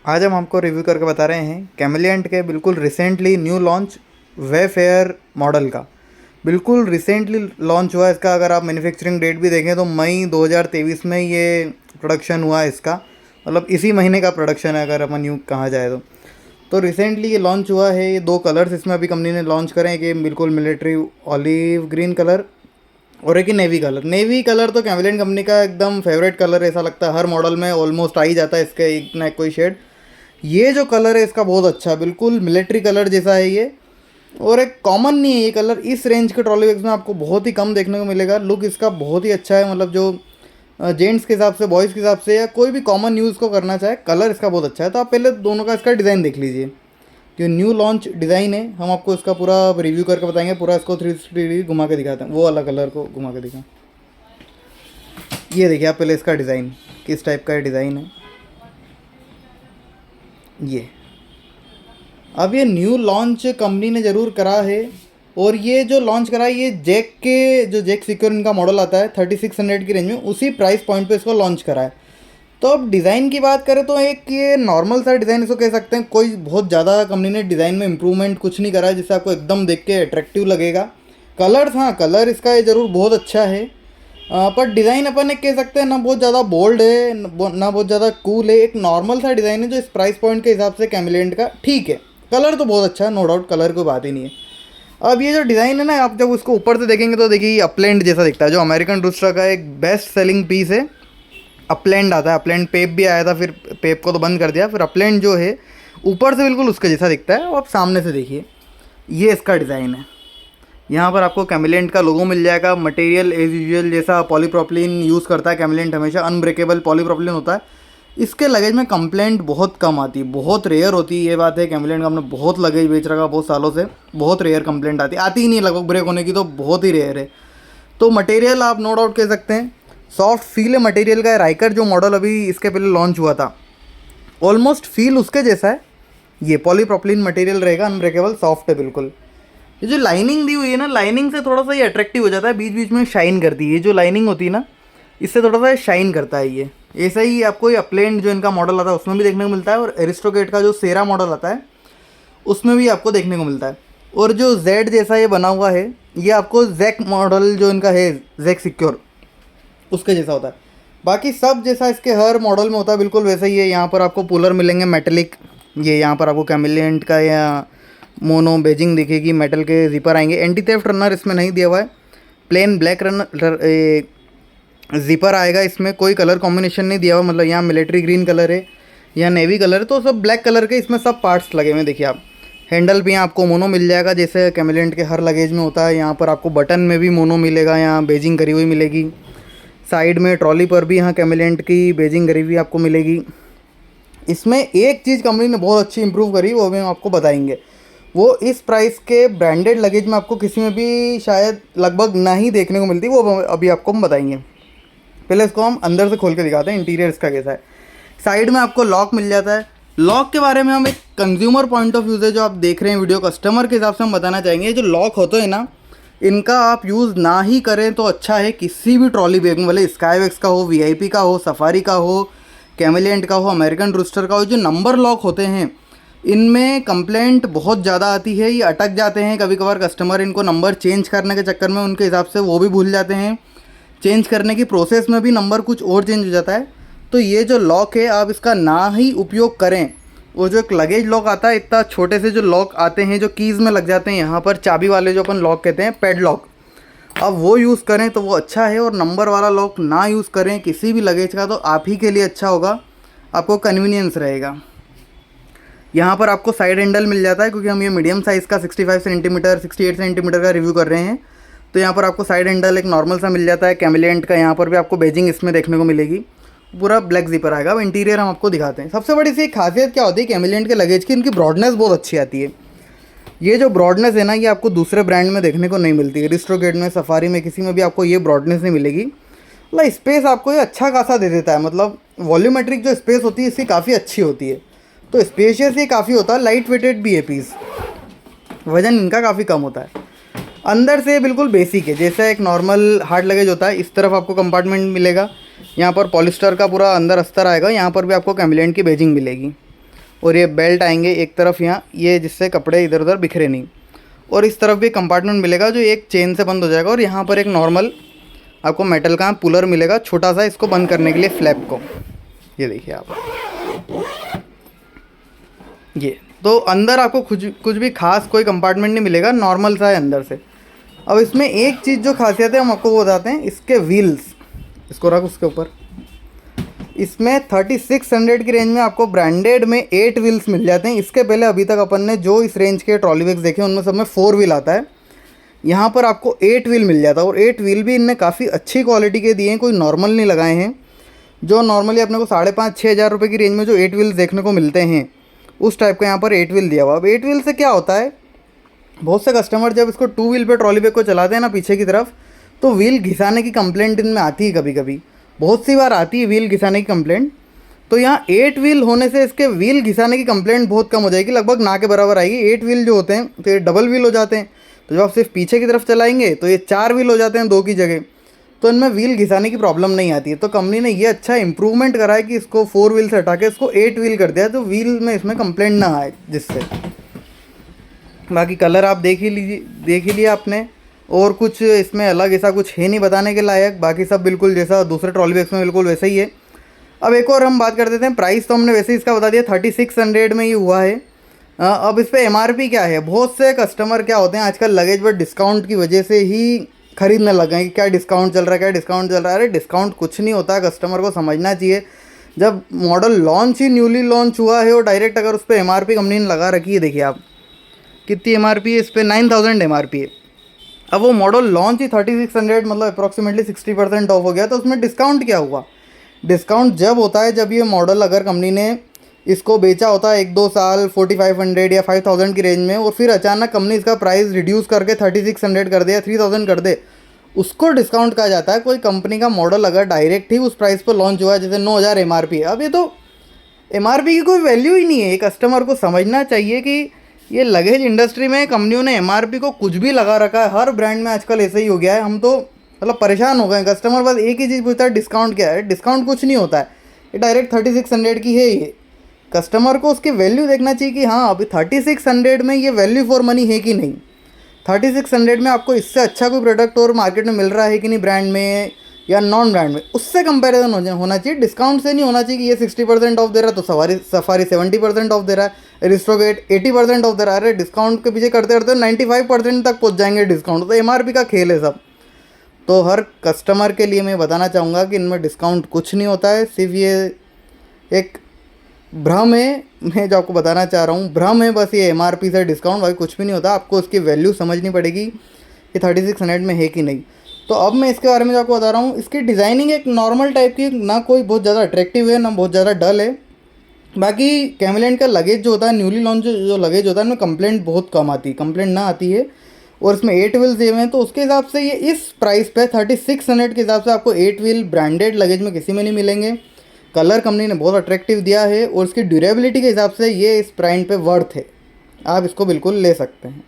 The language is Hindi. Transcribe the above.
आज हम आपको रिव्यू करके बता रहे हैं कैमलिएंट के बिल्कुल recently new launch Wayfarer model का। बिल्कुल रिसेंटली लॉन्च हुआ है इसका। अगर आप मैन्युफैक्चरिंग डेट भी देखें तो मई 2023 में ये प्रोडक्शन हुआ है इसका, मतलब इसी महीने का प्रोडक्शन है अगर अपन यूँ कहा जाए तो रिसेंटली ये लॉन्च हुआ है। ये 2 कलर्स इसमें अभी कंपनी ने लॉन्च करे हैं कि बिल्कुल मिलिट्री ऑलिव ग्रीन कलर और एक ही नेवी कलर। नेवी कलर तो कैमलिएंट कंपनी का एकदम फेवरेट कलर है, ऐसा लगता है हर मॉडल में ऑलमोस्ट आ ही जाता है इसका एक ना कोई शेड। ये जो कलर है इसका बहुत अच्छा है, बिल्कुल मिलिट्री कलर जैसा है ये, और एक कॉमन नहीं है ये कलर। इस रेंज के ट्रॉली बैग्स में आपको बहुत ही कम देखने को मिलेगा। लुक इसका बहुत ही अच्छा है, मतलब जो जेंट्स के हिसाब से, बॉयज़ के हिसाब से, या कोई भी कॉमन यूज़ को करना चाहे, कलर इसका बहुत अच्छा है। तो आप पहले दोनों का इसका डिज़ाइन देख लीजिए। जो न्यू लॉन्च डिज़ाइन है हम आपको इसका पूरा रिव्यू करके बताएंगे। पूरा इसको 360 डिग्री घुमा के दिखाते हैं, वो वाला कलर को घुमा के दिखा। ये देखिए आप पहले इसका डिज़ाइन किस टाइप का डिज़ाइन है ये। अब ये न्यू लॉन्च कंपनी ने ज़रूर करा है, और ये जो लॉन्च करा है ये जैक के जो जैक सिक्योर इनका मॉडल आता है 3600 की रेंज में, उसी प्राइस पॉइंट पे इसको लॉन्च करा है। तो अब डिज़ाइन की बात करें तो एक ये नॉर्मल सा डिज़ाइन इसको कह सकते हैं। कोई बहुत ज़्यादा कंपनी ने डिज़ाइन में इम्प्रूवमेंट कुछ नहीं करा है जिससे आपको एकदम देख के अट्रैक्टिव लगेगा। कलर्स, हाँ कलर इसका ये ज़रूर बहुत अच्छा है, पर डिज़ाइन अपन एक कह सकते हैं ना बहुत ज़्यादा बोल्ड है ना बहुत ज़्यादा कूल है। एक नॉर्मल सा डिज़ाइन है जो इस प्राइस पॉइंट के हिसाब से कैमलिएंट का ठीक है। कलर तो बहुत अच्छा है, नो डाउट, कलर कोई बात ही नहीं है। अब ये जो डिज़ाइन है ना, आप जब उसको ऊपर से देखेंगे तो देखिए ये अपलैंड जैसा दिखता है, जो अमेरिकन टूरिस्टर का एक बेस्ट सेलिंग पीस है। अपलैंड आता है, अपलैंड पेप भी आया था, फिर पेप को तो बंद कर दिया, फिर अपलैंड जो है ऊपर से बिल्कुल उसके जैसा दिखता है। और आप सामने से देखिए ये इसका डिज़ाइन है। यहाँ पर आपको कैमलिएंट का लोगो मिल जाएगा। मटेरियल एज यूजुअल जैसा पॉलीप्रोपिलीन यूज़ करता है कैमलिएंट, हमेशा अनब्रेकेबल पॉलीप्रोपिलीन होता है। इसके लगेज में कंप्लेंट बहुत कम आती है, बहुत रेयर होती है। ये बात है, कैमलिएंट का हमने बहुत लगेज बेच रखा बहुत सालों से, बहुत रेयर कंप्लेंट आती ही नहीं, लगभग ब्रेक होने की तो बहुत ही रेयर है। तो मटेरियल आप नो डाउट कह सकते हैं सॉफ्ट फील है मटेरियल का। राइकर जो मॉडल अभी इसके पहले लॉन्च हुआ था ऑलमोस्ट फील उसके जैसा है। ये पॉलीप्रोपिलीन मटेरियल रहेगा, अनब्रेकेबल, सॉफ्ट है बिल्कुल। ये जो लाइनिंग दी हुई है ना, लाइनिंग से थोड़ा सा ये अट्रैक्टिव हो जाता है, बीच बीच में शाइन करती है। ये जो लाइनिंग होती है ना, इससे थोड़ा सा शाइन करता है ये। ऐसा ही आपको ये अपलैंड जो इनका मॉडल आता है उसमें भी देखने को मिलता है, और एरिस्टोक्रेट का जो सेरा मॉडल आता है उसमें भी आपको देखने को मिलता है। और जो जेड जैसा ये बना हुआ है ये आपको जैक मॉडल जो इनका है, जैक सिक्योर, उसके जैसा होता है। बाकी सब जैसा इसके हर मॉडल में होता है बिल्कुल वैसा ही है। यहाँ पर आपको पुलर मिलेंगे मेटेलिक, ये यहाँ पर आपको कैमलिएंट का या मोनो बेजिंग दिखेगी, मेटल के जिपर आएंगे। एंटी थेफ्ट रनर इसमें नहीं दिया हुआ है, प्लेन ब्लैक रनर जिपर आएगा इसमें, कोई कलर कॉम्बिनेशन नहीं दिया हुआ। मतलब यहाँ मिलिट्री ग्रीन कलर है या नेवी कलर है, तो सब ब्लैक कलर के इसमें सब पार्ट्स लगे हुए हैं। देखिए आप हैंडल भी यहाँ आपको मोनो मिल जाएगा जैसे कैमलिएंट के हर लगेज में होता है। यहाँ पर आपको बटन में भी मोनो मिलेगा, यहाँ बेजिंग करी हुई मिलेगी। साइड में ट्रॉली पर भी यहाँ कैमलिएंट की बेजिंग करी हुई आपको मिलेगी। इसमें एक चीज़ कंपनी ने बहुत अच्छी इंप्रूव करी, वो भी हम आपको बताएंगे। वो इस प्राइस के ब्रांडेड लगेज में आपको किसी में भी शायद लगभग ना ही देखने को मिलती, वो अभी आपको हम बताएंगे। पहले इसको हम अंदर से खोल के दिखाते हैं इंटीरियर इसका कैसा है। साइड में आपको लॉक मिल जाता है। लॉक के बारे में हम एक कंज्यूमर पॉइंट ऑफ व्यू से जो आप देख रहे हैं वीडियो, कस्टमर के हिसाब से हम बताना चाहेंगे। जो लॉक होते हैं ना, इनका आप यूज़ ना ही करें तो अच्छा है। किसी भी ट्रॉली बैग में, भले स्काईवैक्स का हो, वीआईपी का हो, सफारी का हो, कैमलिएंट का हो, अमेरिकन टूरिस्टर का हो, जो नंबर लॉक होते हैं इनमें कंप्लेंट बहुत ज़्यादा आती है। ये अटक जाते हैं कभी कभार कस्टमर, इनको नंबर चेंज करने के चक्कर में उनके हिसाब से वो भी भूल जाते हैं। चेंज करने की प्रोसेस में भी नंबर कुछ और चेंज हो जाता है। तो ये जो लॉक है आप इसका ना ही उपयोग करें। वो जो एक लगेज लॉक आता है, इतना छोटे से जो लॉक आते हैं जो कीज़ में लग जाते हैं, यहाँ पर चाबी वाले जो अपन लॉक कहते हैं, पैड लॉक, अब वो यूज़ करें तो वो अच्छा है। और नंबर वाला लॉक ना यूज़ करें किसी भी लगेज का, तो आप ही के लिए अच्छा होगा, आपको कन्वीनियंस रहेगा। यहाँ पर आपको साइड हैंडल मिल जाता है, क्योंकि हम ये मीडियम साइज़ का 65 सेंटीमीटर 68 सेंटीमीटर का रिव्यू कर रहे हैं। तो यहाँ पर आपको साइड हैंडल एक नॉर्मल सा मिल जाता है कैमलिएंट का। यहाँ पर भी आपको बेजिंग इसमें देखने को मिलेगी, पूरा ब्लैक जिपर आएगा। अब इंटीरियर हम आपको दिखाते हैं। सबसे बड़ी सी खासियत क्या होती है कैमलिएंट के लगेज की, इनकी ब्रॉडनेस बहुत अच्छी आती है। ये जो ब्रॉडनेस है ना, ये आपको दूसरे ब्रांड में देखने को नहीं मिलती है। एरिस्टोक्रेट में, सफारी में, किसी में भी आपको ये ब्रॉडनेस नहीं मिलेगी। मतलब स्पेस आपको ये अच्छा खासा दे देता है, मतलब वॉल्यूमेट्रिक जो स्पेस होती है इसकी काफ़ी अच्छी होती है। तो स्पेशियस ये काफ़ी होता है, लाइट वेटेड भी है पीस, वज़न इनका काफ़ी कम होता है। अंदर से बिल्कुल बेसिक है, जैसे एक नॉर्मल हार्ड लगेज होता है इस तरफ आपको कंपार्टमेंट मिलेगा। यहाँ पर पॉलिस्टर का पूरा अंदर अस्तर आएगा, यहाँ पर भी आपको कैमलिएंट की बेजिंग मिलेगी। और ये बेल्ट आएंगे एक तरफ यहाँ, ये जिससे कपड़े इधर उधर बिखरे नहीं। और इस तरफ भी कंपार्टमेंट मिलेगा जो एक चेन से बंद हो जाएगा। और यहाँ पर एक नॉर्मल आपको मेटल का पुलर मिलेगा छोटा सा, इसको बंद करने के लिए फ्लैप को। ये देखिए आप, ये तो अंदर आपको कुछ भी खास कोई कंपार्टमेंट नहीं मिलेगा, नॉर्मल सा है अंदर से। अब इसमें एक चीज़ जो खासियत है हम आपको वो बताते हैं, इसके व्हील्स, इसको रख उसके ऊपर। इसमें 3600 की रेंज में आपको ब्रांडेड में 8 व्हील्स मिल जाते हैं। इसके पहले अभी तक अपन ने जो इस रेंज के ट्रॉली बैग्स देखे उनमें सब में 4 व्हील आता है, यहाँ पर आपको 8 व्हील मिल जाता है। और 8 व्हील भी इनने काफ़ी अच्छी क्वालिटी के दिए हैं, कोई नॉर्मल नहीं लगाए हैं। जो नॉर्मली अपने को 5,500-6 हज़ार रुपये की रेंज में जो 8 व्हील्स देखने को मिलते हैं उस टाइप का यहाँ पर 8 व्हील दिया हुआ। अब 8 व्हील से क्या होता है, बहुत से कस्टमर जब इसको 2 व्हील पे ट्रॉली बैग को चलाते हैं ना पीछे की तरफ, तो व्हील घिसाने की कंप्लेंट इनमें आती है, कभी कभी बहुत सी बार आती है व्हील घिसाने की कंप्लेंट। तो यहाँ 8 व्हील होने से इसके व्हील घिसाने की कंप्लेंट बहुत कम हो जाएगी, लगभग ना के बराबर आएगी। 8 व्हील जो होते हैं तो ये डबल व्हील हो जाते हैं, तो जब आप सिर्फ पीछे की तरफ चलाएंगे तो ये 4 व्हील हो जाते हैं 2 की जगह, तो इनमें व्हील घिसाने की प्रॉब्लम नहीं आती है। तो कंपनी ने ये अच्छा इंप्रूवमेंट करा है कि इसको 4 व्हील से हटा के इसको 8 व्हील कर दिया, तो व्हील में इसमें कंप्लेंट ना आए जिससे। बाकी कलर आप देख ही लिया आपने, और कुछ इसमें अलग ऐसा कुछ है नहीं बताने के लायक। बाकी सब बिल्कुल जैसा दूसरे ट्रॉली बैग्स में बिल्कुल वैसा ही है। अब एक और हम बात कर देते हैं, प्राइस तो हमने वैसे ही इसका बता दिया, 3600 में ये हुआ है। अब इस पर MRP क्या है, बहुत से कस्टमर क्या होते हैं आजकल लगेज पर डिस्काउंट की वजह से ही खरीदने लग गए कि क्या डिस्काउंट चल रहा है, क्या डिस्काउंट चल रहा है। अरे डिस्काउंट कुछ नहीं होता, कस्टमर को समझना चाहिए। जब मॉडल लॉन्च ही न्यूली लॉन्च हुआ है और डायरेक्ट अगर उस पर MRP कंपनी ने लगा रखी है, देखिए आप कितनी MRP है इस पर, 9000 MRP है। अब वो मॉडल लॉन्च ही 3600, मतलब अप्रॉक्सीमेटली 60% ऑफ हो गया, तो उसमें डिस्काउंट क्या हुआ। डिस्काउंट जब होता है जब ये मॉडल अगर कंपनी ने इसको बेचा होता है 1-2 साल 4500 या 5000 की रेंज में, और फिर अचानक कंपनी इसका प्राइस रिड्यूस करके 3600 कर दे या 3000 कर दे, उसको डिस्काउंट कहा जाता है। कोई कंपनी का मॉडल अगर डायरेक्ट ही उस प्राइस पर लॉन्च हुआ है, जैसे 9000 MRP है, अब ये तो MRP की कोई वैल्यू ही नहीं है। कस्टमर को समझना चाहिए कि ये लगेज इंडस्ट्री में कंपनियों ने MRP को कुछ भी लगा रखा है, हर ब्रांड में आजकल ऐसे ही हो गया है। हम तो मतलब परेशान हो गए, कस्टमर बस एक ही चीज़ पूछता है, डिस्काउंट क्या है। डिस्काउंट कुछ नहीं होता है, ये डायरेक्ट 3600 की है। ये कस्टमर को उसकी वैल्यू देखना चाहिए कि हाँ अभी 3600 में ये वैल्यू फॉर मनी है कि नहीं। 3600 में आपको इससे अच्छा कोई प्रोडक्ट और मार्केट में मिल रहा है कि नहीं, ब्रांड में या नॉन ब्रांड में, उससे कंपैरिजन होना चाहिए। डिस्काउंट से नहीं होना चाहिए कि ये 60% ऑफ दे रहा है तो सफारी 70% ऑफ दे रहा है, एरिस्टोगेट 80% ऑफ दे रहा है। अरे डिस्काउंट के पीछे करते करते 95% तक पहुँच जाएंगे डिस्काउंट। तो MRP का खेल है सब। तो हर कस्टमर के लिए मैं बताना चाहूँगा कि इनमें डिस्काउंट कुछ नहीं होता है, सिर्फ ये एक भ्रम है। मैं जो आपको बताना चाह रहा हूँ भ्रम है बस, ये MRP से डिस्काउंट भाई कुछ भी नहीं होता। आपको उसकी वैल्यू समझनी पड़ेगी कि 3600 में है कि नहीं। तो अब मैं इसके बारे में जो आपको बता रहा हूँ, इसकी डिज़ाइनिंग एक नॉर्मल टाइप की, ना कोई बहुत ज़्यादा अट्रैक्टिव है ना बहुत ज़्यादा डल है। बाकी कैमलिन का लगेज जो होता है, न्यूली लॉन्च जो लगेज होता है, उनमें कंप्लेंट बहुत कम आती है, कंप्लेंट ना आती है। और इसमें 8 व्हील्स दिए हुए हैं, तो उसके हिसाब से ये इस प्राइस पे 3600 के हिसाब से आपको 8 व्हील ब्रांडेड लगेज में किसी में नहीं मिलेंगे। कलर कंपनी ने बहुत अट्रैक्टिव दिया है और इसकी ड्यूरेबिलिटी के हिसाब से ये इस प्राइस पे वर्थ है, आप इसको बिल्कुल ले सकते हैं।